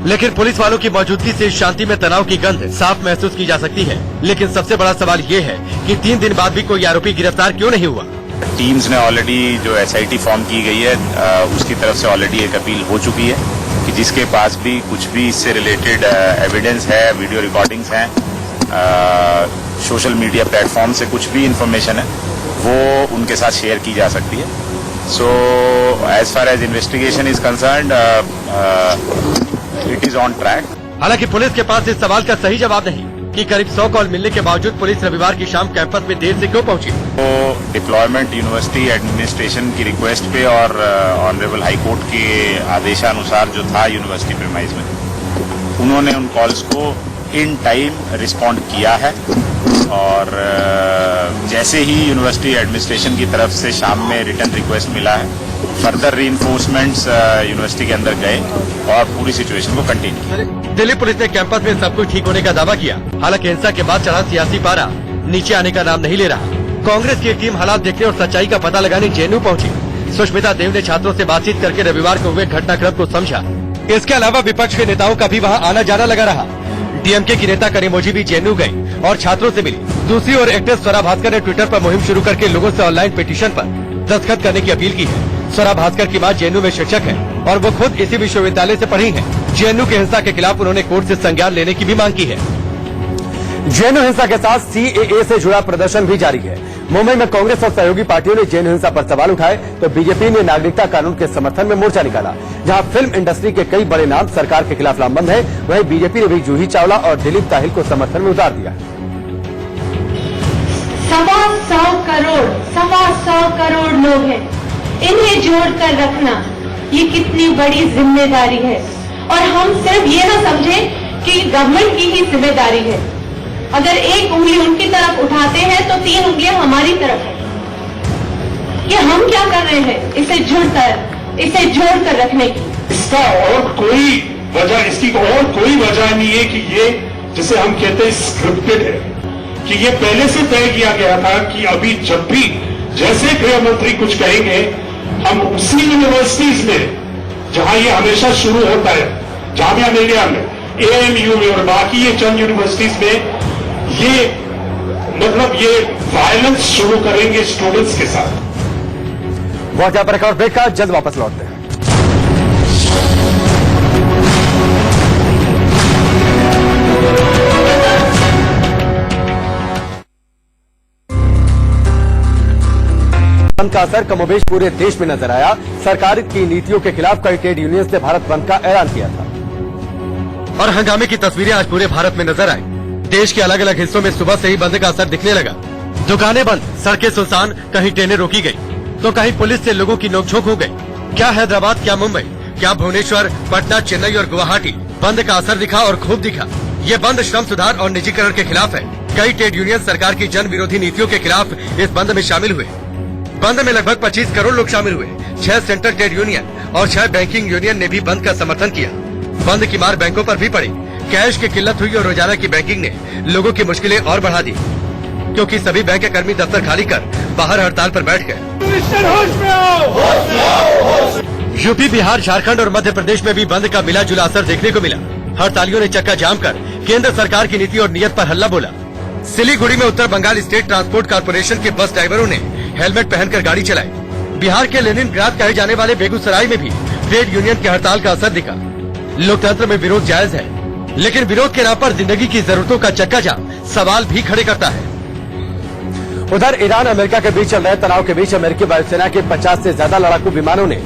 लेकिन पुलिस वालों की मौजूदगी से शांति में तनाव की गंध साफ महसूस की जा सकती है। लेकिन सबसे बड़ा सवाल ये है कि 3 दिन बाद भी कोई आरोपी गिरफ्तार क्यों नहीं हुआ। टीम्स ने ऑलरेडी जो एसआईटी फॉर्म की गई है उसकी तरफ से ऑलरेडी एक अपील हो चुकी है कि जिसके पास भी कुछ भी इससे रिलेटेड एविडेंस है, वीडियो रिकॉर्डिंग्स हैं, सोशल मीडिया प्लेटफॉर्म से कुछ भी इंफॉर्मेशन है, वो उनके साथ शेयर की जा सकती है। So as far as investigation is concerned it is on track. हालांकि पुलिस के पास इस सवाल का सही जवाब नहीं कि करीब 100 कॉल मिलने के बावजूद पुलिस रविवार की शाम कैंपस में देर से क्यों पहुंची। तो डिप्लॉयमेंट यूनिवर्सिटी एडमिनिस्ट्रेशन की रिक्वेस्ट पे और ऑनरेबल हाई कोर्ट के आदेशानुसार जो था यूनिवर्सिटी प्रीमाइस में, उन्होंने उन कॉल्स को इन टाइम रिस्पॉन्ड किया है और जैसे ही यूनिवर्सिटी एडमिनिस्ट्रेशन की तरफ से शाम में रिटर्न रिक्वेस्ट मिला है, फर्दर रीइंफोर्समेंट्स यूनिवर्सिटी के अंदर गए और पूरी सिचुएशन को कंटिन्यू किया। दिल्ली पुलिस ने कैंपस में सब कुछ ठीक होने का दावा किया। हालांकि हिंसा के बाद चढ़ा सियासी पारा नीचे आने का नाम नहीं ले रहा। कांग्रेस की टीम हालात देखने और सच्चाई का पता लगाने जेएनयू पहुंची। सुष्मिता देव ने छात्रों से बातचीत करके रविवार को हुए घटनाक्रम को समझा। इसके अलावा विपक्ष के नेताओं का भी वहां आना जाना लगा रहा। डीएमके की नेता कनिमोझी भी जेएनयू गई और छात्रों से मिली। दूसरी ओर एक्ट्रेस स्वरा भास्कर ने ट्विटर पर मुहिम शुरू करके लोगों से ऑनलाइन पिटीशन पर दस्तखत करने की अपील की है। स्वरा भास्कर की मां जेएनयू में शिक्षक है और वो खुद इसी विश्वविद्यालय से पढ़ी हैं। जेएनयू के हिंसा के खिलाफ उन्होंने कोर्ट से संज्ञान लेने की भी मांग की है। जेएनयू हिंसा के साथ सीएए से जुड़ा प्रदर्शन भी जारी है। मुंबई में कांग्रेस और सहयोगी पार्टियों ने जेएनयू हिंसा पर सवाल उठाए तो बीजेपी ने नागरिकता कानून के समर्थन में मोर्चा निकाला। जहां फिल्म इंडस्ट्री के कई बड़े नाम सरकार के खिलाफ लामबंद है, वहीं बीजेपी ने भी जूही चावला और दिलीप ताहिल को समर्थन में उतार दिया। 125 करोड़ लोग हैं, इन्हें जोड़कर रखना ये कितनी बड़ी जिम्मेदारी है। और हम सिर्फ ये ना समझें कि गवर्नमेंट की ही जिम्मेदारी है। अगर एक उंगली उनकी तरफ उठाते हैं तो 3 उंगलियां हमारी तरफ है। ये हम क्या कर रहे हैं इसे जोड़कर रखने की। इसका और कोई वजह, इसकी और कोई वजह नहीं है कि ये जिसे हम कहते हैं स्क्रिप्टेड है, कि ये पहले से तय किया गया था कि अभी जब भी जैसे गृह मंत्री कुछ कहेंगे, हम उसी यूनिवर्सिटीज में जहां ये हमेशा शुरू होता है, जामिया मिलिया में, एएमयू में और बाकी ये चंद यूनिवर्सिटीज में, ये मतलब ये वायलेंस शुरू करेंगे स्टूडेंट्स के साथ। बहुत यहाँ पर एक और ब्रेक का, जल्द वापस लौटते हैं। बंद का असर कमोबेश पूरे देश में नजर आया। सरकार की नीतियों के खिलाफ कई ट्रेड यूनियंस ने भारत बंद का ऐलान किया था और हंगामे की तस्वीरें आज पूरे भारत में नजर आई। देश के अलग अलग हिस्सों में सुबह से ही बंद का असर दिखने लगा। दुकानें बंद, सड़कें सुनसान, कहीं ट्रेनें रोकी गई, तो कहीं पुलिस से लोगों की नोकझोंक हो गई। क्या हैदराबाद, क्या मुंबई, क्या भुवनेश्वर, पटना, चेन्नई और गुवाहाटी, बंद का असर दिखा और खूब दिखा। ये बंद श्रम सुधार और निजीकरण के खिलाफ है। कई ट्रेड यूनियन सरकार की जन विरोधी नीतियों के खिलाफ इस बंद में शामिल हुए। बंद में लगभग 25 करोड़ लोग शामिल हुए। 6 सेंट्रल ट्रेड यूनियन और 6 बैंकिंग यूनियन ने भी बंद का समर्थन किया। बंद की मार बैंकों पर भी पड़ी। कैश की किल्लत हुई और रोजाना की बैंकिंग ने लोगों की मुश्किलें और बढ़ा दी, क्योंकि सभी बैंक के कर्मी दफ्तर खाली कर बाहर हड़ताल पर बैठ गए। यूपी, बिहार, झारखंड और मध्य प्रदेश में भी बंद का मिला जुला असर देखने को मिला। हड़तालियों ने चक्का जाम कर केंद्र सरकार की नीति और नियत पर हल्ला बोला। सिलीगुड़ी में उत्तर बंगाल स्टेट ट्रांसपोर्ट कॉर्पोरेशन के बस ड्राइवरों ने हेलमेट पहनकर गाड़ी चलाई। बिहार के लेनिनग्राद कहे जाने वाले बेगूसराय में भी ट्रेड यूनियन की हड़ताल का असर दिखा। लोकतंत्र में विरोध जायज है, लेकिन विरोध के नाम पर जिंदगी की जरूरतों का चक्का जाम सवाल भी खड़े करता है। उधर ईरान अमेरिका के बीच चल रहे तनाव के बीच अमेरिकी वायुसेना के 50 से ज्यादा लड़ाकू विमानों ने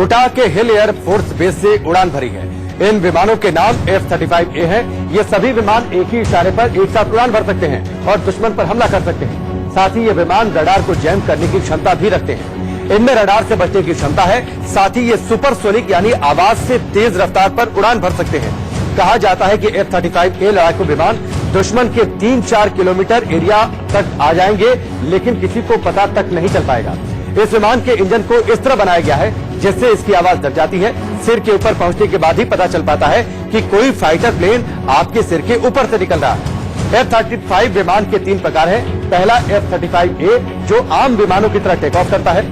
उटा के हिल एयर फोर्स बेस से उड़ान भरी है। इन विमानों के नाम F-35A है। ये सभी विमान एक ही इशारे पर एक साथ उड़ान भर सकते हैं और दुश्मन पर हमला कर सकते हैं। साथ ही ये विमान रडार को जैम करने की क्षमता भी रखते हैं। इनमें रडार से बचने की क्षमता है। साथ ही ये सुपरसोनिक यानी आवाज से तेज रफ्तार पर उड़ान भर सकते हैं। कहा जाता है कि F-35A लड़ाकू विमान दुश्मन के 3-4 किलोमीटर एरिया तक आ जाएंगे, लेकिन किसी को पता तक नहीं चल पाएगा। इस विमान के इंजन को इस तरह बनाया गया है जिससे इसकी आवाज दब जाती है। सिर के ऊपर पहुंचने के बाद ही पता चल पाता है कि कोई फाइटर प्लेन आपके सिर के ऊपर से निकल रहा है। F-35 विमान के 3 प्रकार हैं। पहला F-35A जो आम विमानों की तरह टेक ऑफ करता है।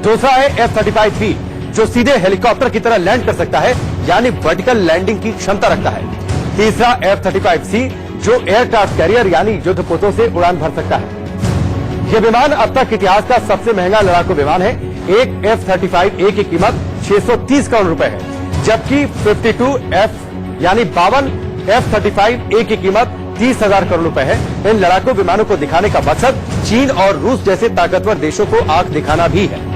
दूसरा है F-35B जो सीधे हेलीकॉप्टर की तरह लैंड कर सकता है, यानी वर्टिकल लैंडिंग की क्षमता रखता है। तीसरा F-35C जो एयरक्राफ्ट कैरियर यानी युद्धपोतों से उड़ान भर सकता है। यह विमान अब तक इतिहास का सबसे महंगा लड़ाकू विमान है। एक F-35A की कीमत 630 करोड़ रुपए है, जबकि 52 यानी 52 F-35A की कीमत 30,000 करोड़ रुपए है। इन लड़ाकू विमानों को दिखाने का मकसद चीन और रूस जैसे ताकतवर देशों को आंख दिखाना भी है।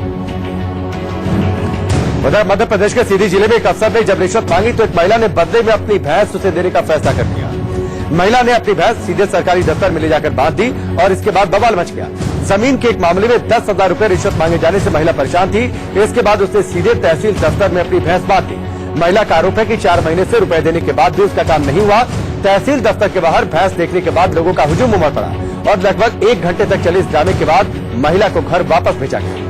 उधर मध्य प्रदेश के सीधी जिले में एक अफसर ने जब रिश्वत मांगी तो एक महिला ने बदले में अपनी भैंस उसे देने का फैसला कर दिया। महिला ने अपनी भैंस सीधे सरकारी दफ्तर में ले जाकर बांध दी और इसके बाद बवाल मच गया। जमीन के एक मामले में 10,000 रुपए रिश्वत मांगे जाने से महिला परेशान थी। इसके बाद उसने सीधे तहसील दफ्तर में अपनी भैंस बांध दी। महिला का आरोप है कि 4 महीने से रुपए देने के बाद भी उसका काम नहीं हुआ। तहसील दफ्तर के बाहर भैंस देखने के बाद लोगों का हुजूम उमड़ पड़ा और लगभग 1 घंटे तक चले इस ड्रामे के बाद महिला को घर वापस भेजा गया।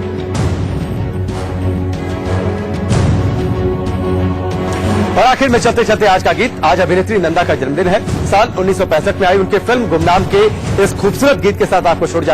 और आखिर में चलते चलते आज का गीत। आज अभिनेत्री नंदा का जन्मदिन है। साल 1965 में आई उनके फिल्म गुमनाम के इस खूबसूरत गीत के साथ आपको छोड़ जाता